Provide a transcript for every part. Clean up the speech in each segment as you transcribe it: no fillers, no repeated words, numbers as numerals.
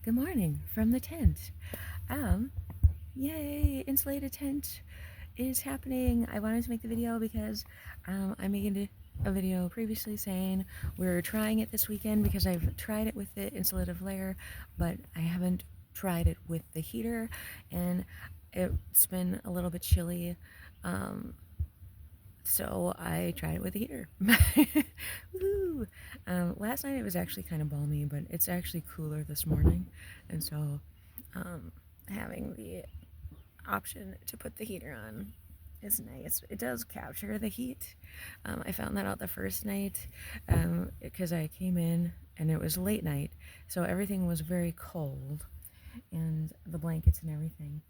Good morning from the tent. Um, Yay, insulated tent is happening. I wanted to make the video because I made a video previously saying we're trying it this weekend because I've tried it with the insulative layer, but I haven't tried it with the heater, and it's been a little bit chilly. So I tried it with the heater. Woo! Last night it was actually kind of balmy, but it's actually cooler this morning. And so having the option to put the heater on is nice. It does capture the heat. I found that out the first night because I came in and it was late night. So everything was very cold, and the blankets and everything.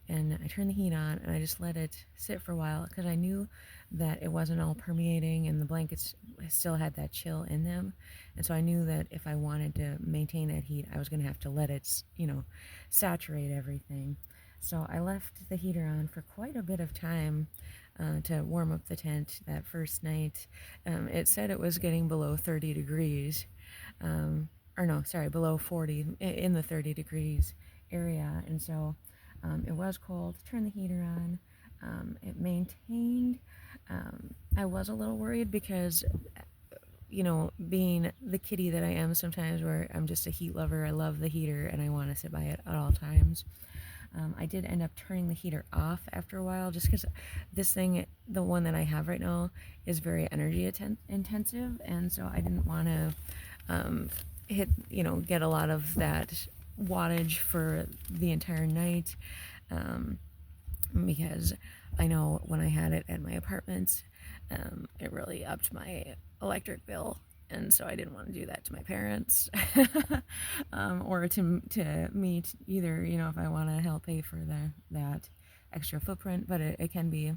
And I turned the heat on and I just let it sit for a while because I knew that it wasn't all permeating and the blankets still had that chill in them. And so I knew that if I wanted to maintain that heat, I was going to have to let it, saturate everything. So I left the heater on for quite a bit of time to warm up the tent that first night. It said it was getting below 30 degrees. Or no, sorry, below 40 in the 30 degrees area. And so it was cold. Turned the heater on. It maintained. I was a little worried because, being the kitty that I am sometimes, where I'm just a heat lover, I love the heater and I want to sit by it at all times. I did end up turning the heater off after a while just because this thing, the one that I have right now, is very energy intensive, and so I didn't want to get a lot of that wattage for the entire night, because I know when I had it at my apartment, it really upped my electric bill, and so I didn't want to do that to my parents, or to me either. If I want to help pay for that extra footprint, but it can be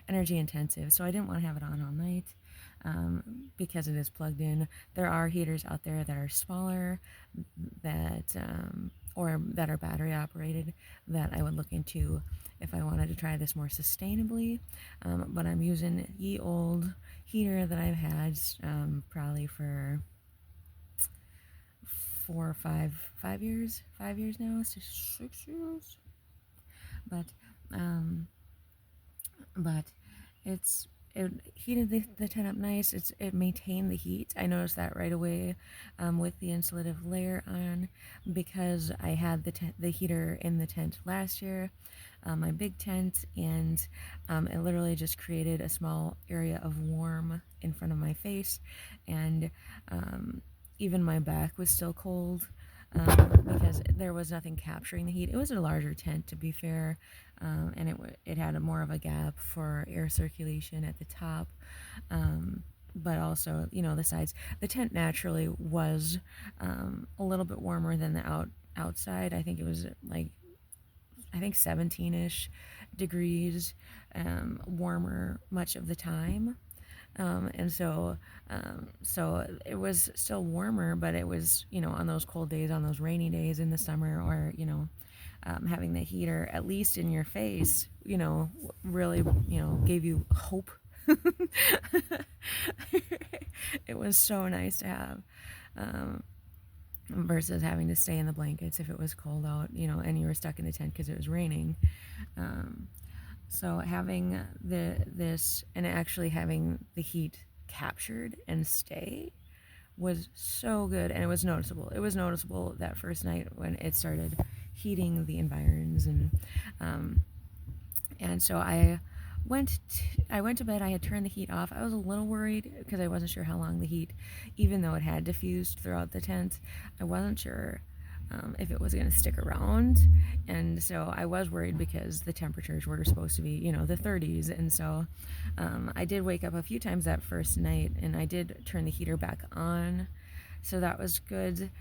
energy intensive, so I didn't want to have it on all night. Because it is plugged in. There are heaters out there that are smaller, that or that are battery operated, that I would look into if I wanted to try this more sustainably. But I'm using ye old heater that I've had probably for 4 or 5 years. 5 years now, 6 years. But but it heated the tent up nice. It maintained the heat. I noticed that right away with the insulative layer on, because I had the heater in the tent last year, my big tent, and it literally just created a small area of warm in front of my face, and even my back was still cold. Because there was nothing capturing the heat. It was a larger tent, to be fair, and it had more of a gap for air circulation at the top, but also the sides. The tent naturally was a little bit warmer than the outside. I think it was 17-ish degrees warmer much of the time. And so it was still warmer, but it was, on those cold days, on those rainy days in the summer, or, having the heater at least in your face, really, gave you hope. It was so nice to have, versus having to stay in the blankets if it was cold out, and you were stuck in the tent because it was raining. So having this and actually having the heat captured and stay was so good, and it was noticeable. It was noticeable that first night when it started heating the environs, and so I went to bed. I had turned the heat off. I was a little worried because I wasn't sure how long the heat, even though it had diffused throughout the tent, I wasn't sure if it was going to stick around. And so I was worried because the temperatures were supposed to be, the 30s. And so I did wake up a few times that first night, and I did turn the heater back on. So that was good.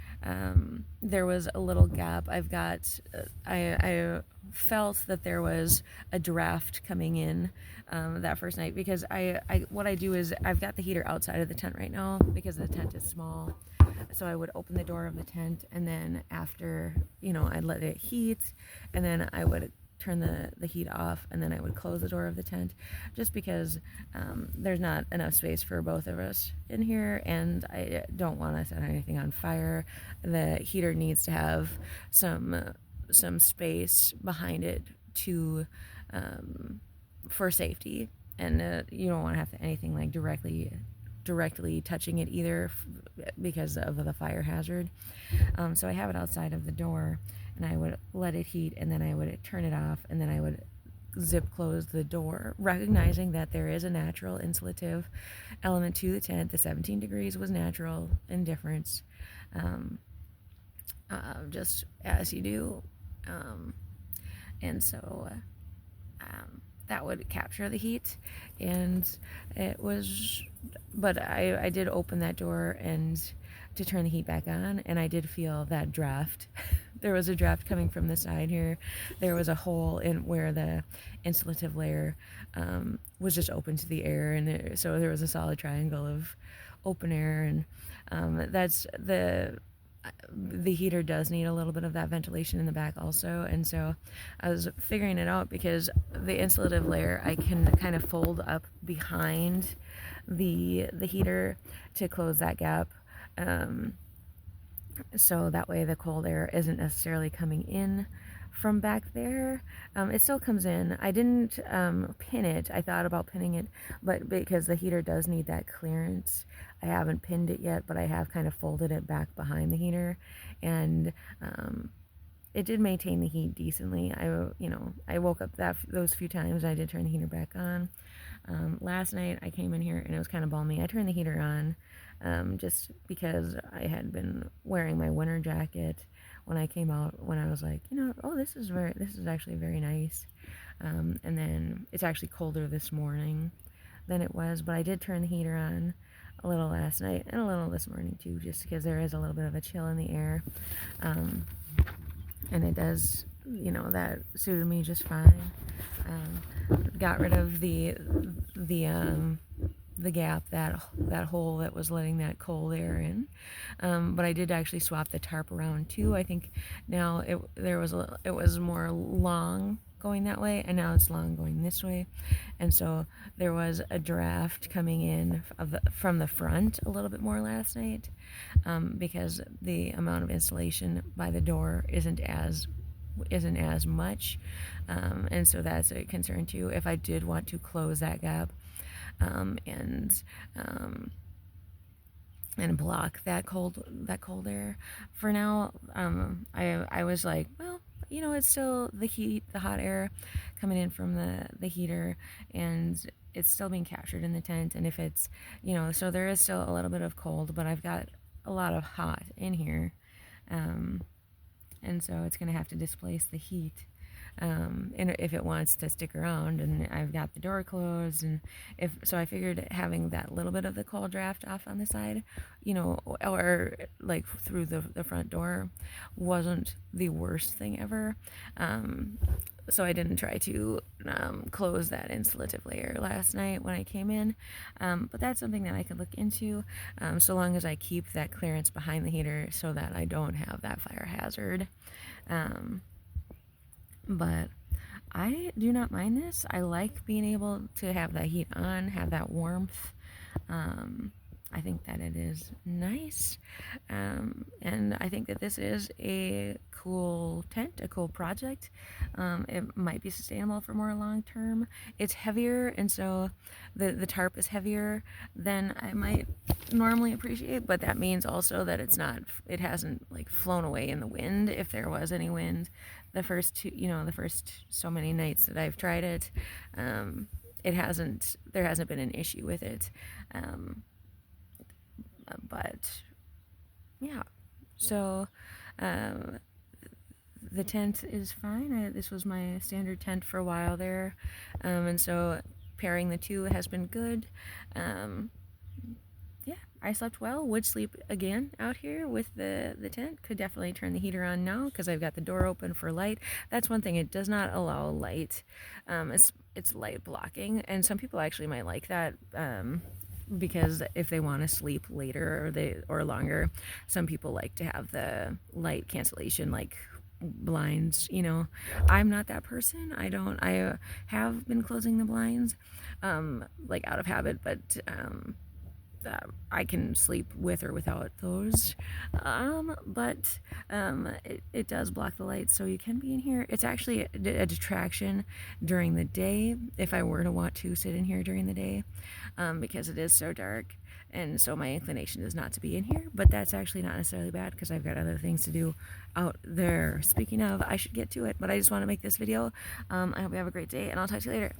There was a little gap. I felt that there was a draft coming in that first night, because what I do is I've got the heater outside of the tent right now because the tent is small. So I would open the door of the tent, and then after, I'd let it heat, and then I would turn the heat off, and then I would close the door of the tent, just because there's not enough space for both of us in here, and I don't want to set anything on fire. The heater needs to have some space behind it to for safety, and you don't want to have anything like directly touching it either, because of the fire hazard. So I have it outside of the door, and I would let it heat, and then I would turn it off, and then I would zip close the door, recognizing that there is a natural insulative element to the tent. The 17 degrees was natural indifference, just as you do. And so that would capture the heat, and it was, but I did open that door and to turn the heat back on, and I did feel that draft. There was a draft coming from the side here. There was a hole in where the insulative layer was just open to the air, and so there was a solid triangle of open air, and that's the heater does need a little bit of that ventilation in the back also. And so I was figuring it out, because the insulative layer I can kind of fold up behind the heater to close that gap, so that way the cold air isn't necessarily coming in from back there. It still comes in. I didn't pin it. I thought about pinning it, but because the heater does need that clearance, I haven't pinned it yet, but I have kind of folded it back behind the heater, and it did maintain the heat decently. I woke up those few times. I did turn the heater back on. Last night I came in here and it was kind of balmy. I turned the heater on just because I had been wearing my winter jacket when I came out, when I was like, oh, this is actually very nice. And then it's actually colder this morning than it was, but I did turn the heater on a little last night and a little this morning too, just because there is a little bit of a chill in the air. And it does, that suited me just fine. Got rid of the gap, that hole that was letting that cold air in. But I did actually swap the tarp around too. I think now it was more long going that way, and now it's long going this way. And so there was a draft coming in from the front a little bit more last night, because the amount of insulation by the door isn't as much, and so that's a concern too. If I did want to close that gap, and block that cold air, for now, I was like, well, it's still the hot air coming in from the heater, and it's still being captured in the tent. And if it's, so there is still a little bit of cold, but I've got a lot of hot in here, and so it's going to have to displace the heat, and if it wants to stick around. And I've got the door closed, and so I figured having that little bit of the cold draft off on the side, or like through the front door, wasn't the worst thing ever. So I didn't try to close that insulative layer last night when I came in, but that's something that I could look into, so long as I keep that clearance behind the heater so that I don't have that fire hazard. But I do not mind this. I like being able to have that heat on, have that warmth. I think that it is nice, and I think that this is a cool tent, a cool project. It might be sustainable for more long term. It's heavier, and so the tarp is heavier than I might normally appreciate, but that means also that it hasn't like flown away in the wind, if there was any wind. The first so many nights that I've tried it, there hasn't been an issue with it. But yeah, so the tent is fine. This was my standard tent for a while there, and so pairing the two has been good. Yeah, I slept well. Would sleep again out here with the tent. Could definitely turn the heater on now because I've got the door open for light. That's one thing, it does not allow light. It's light blocking, and some people actually might like that, because if they want to sleep later or longer, some people like to have the light cancellation like blinds, you know. I'm not that person. I have been closing the blinds, like out of habit, but I can sleep with or without those. But it does block the light, so you can be in here. It's actually a detraction during the day if I were to want to sit in here during the day, because it is so dark. And so my inclination is not to be in here, but that's actually not necessarily bad because I've got other things to do out there. Speaking of, I should get to it, but I just want to make this video. I hope you have a great day, and I'll talk to you later.